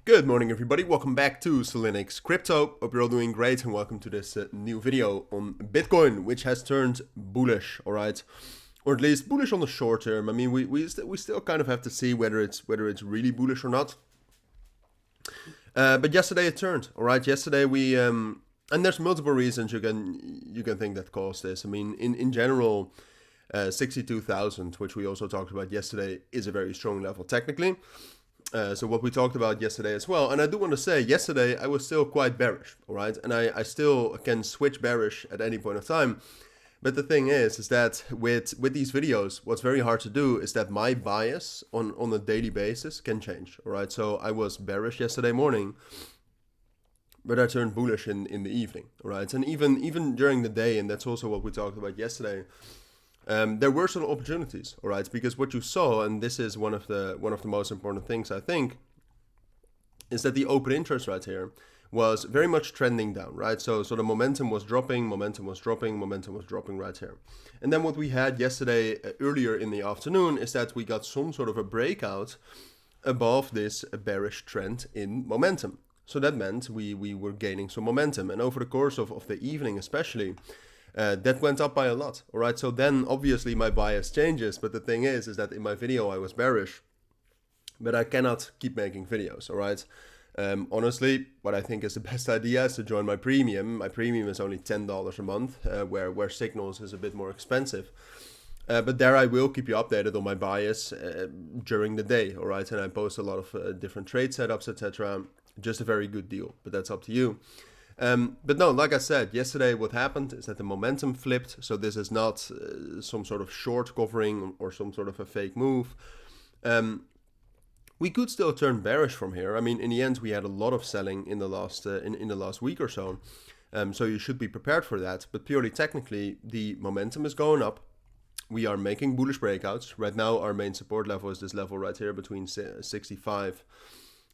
Good morning everybody, welcome back to Cilinix Crypto. Hope you're all doing great and welcome to this new video on Bitcoin, which has turned bullish, alright? Or at least bullish on the short term. I mean, we still kind of have to see whether it's really bullish or not. But yesterday it turned, alright? Yesterday we and there's multiple reasons you can think that caused this. I mean, in general, 62,000, which we also talked about yesterday, is a very strong level technically. So what we talked about yesterday as well, and I do want to say, yesterday I was still quite bearish, all right? And I still can switch bearish at any point of time. But the thing is that with these videos, what's very hard to do is that my bias on a daily basis can change, all right? So I was bearish yesterday morning, but I turned bullish in the evening, all right? And even during the day, and that's also what we talked about yesterday, there were some opportunities, all right, because what you saw, and this is one of the most important things I think, is that the open interest right here was very much trending down, right? So the momentum was dropping right here. And then what we had yesterday earlier in the afternoon is that we got some sort of a breakout above this bearish trend in momentum. So that meant we were gaining some momentum, and over the course of the evening especially, that went up by a lot, all right? So then obviously my bias changes, but the thing is that in my video I was bearish, but I cannot keep making videos, all right? Honestly, what I think is the best idea is to join my premium. My premium is only $10 a month, where Signals is a bit more expensive. But there I will keep you updated on my bias during the day, all right? And I post a lot of different trade setups, etc. Just a very good deal, but that's up to you. But no, like I said, yesterday what happened is that the momentum flipped. So this is not some sort of short covering or some sort of a fake move. We could still turn bearish from here. I mean, in the end, we had a lot of selling in the last in the last week or so. So you should be prepared for that. But purely technically, the momentum is going up. We are making bullish breakouts. Right now, our main support level is this level right here between 65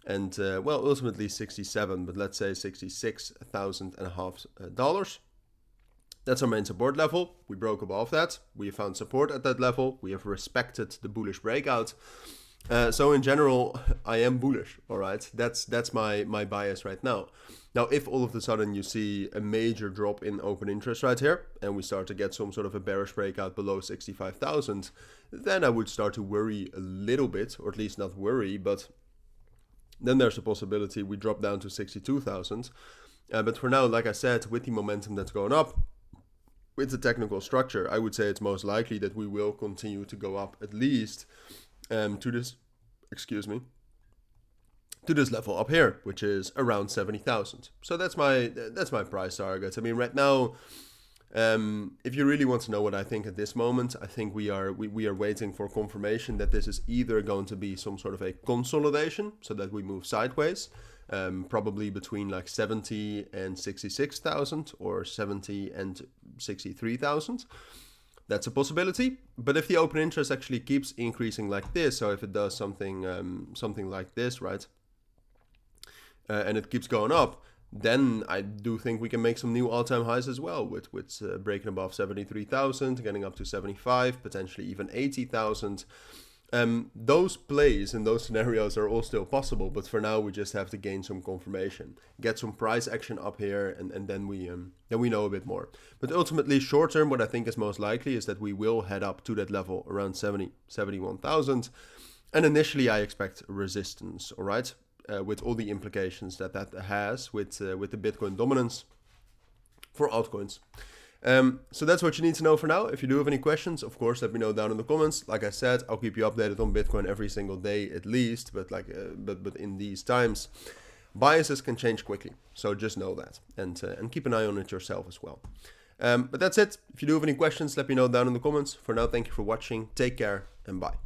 and well, ultimately 67, but let's say $66,500. That's our main support level. We broke above that. We have found support at that level. We have respected the bullish breakout. So in general, I am bullish. All right, that's my bias right now. Now, if all of a sudden you see a major drop in open interest right here, and we start to get some sort of a bearish breakout below 65,000, then I would start to worry a little bit, or at least not worry, but then there's a possibility we drop down to 62,000. But for now, like I said, with the momentum that's going up, with the technical structure, I would say it's most likely that we will continue to go up at least to this level up here, which is around 70,000. So that's my price target. I mean, right now, if you really want to know what I think at this moment, I think we are waiting for confirmation that this is either going to be some sort of a consolidation, so that we move sideways, probably between like 70 and 66,000 or 70 and 63,000. That's a possibility. But if the open interest actually keeps increasing like this, so if it does something like this, right, and it keeps going up, then I do think we can make some new all-time highs as well, with breaking above 73,000, getting up to 75, potentially even 80,000. Those plays in those scenarios are all still possible, but for now we just have to gain some confirmation, get some price action up here, and then we know a bit more. But ultimately, short term, what I think is most likely is that we will head up to that level around 71,000, and initially I expect resistance. All right. With all the implications that has with the Bitcoin dominance for altcoins. So that's what you need to know for now. If you do have any questions, of course, let me know down in the comments. Like I said, I'll keep you updated on Bitcoin every single day at least, but but in these times, biases can change quickly. So just know that, and keep an eye on it yourself as well. But that's it. If you do have any questions, let me know down in the comments. For now, thank you for watching. Take care and bye.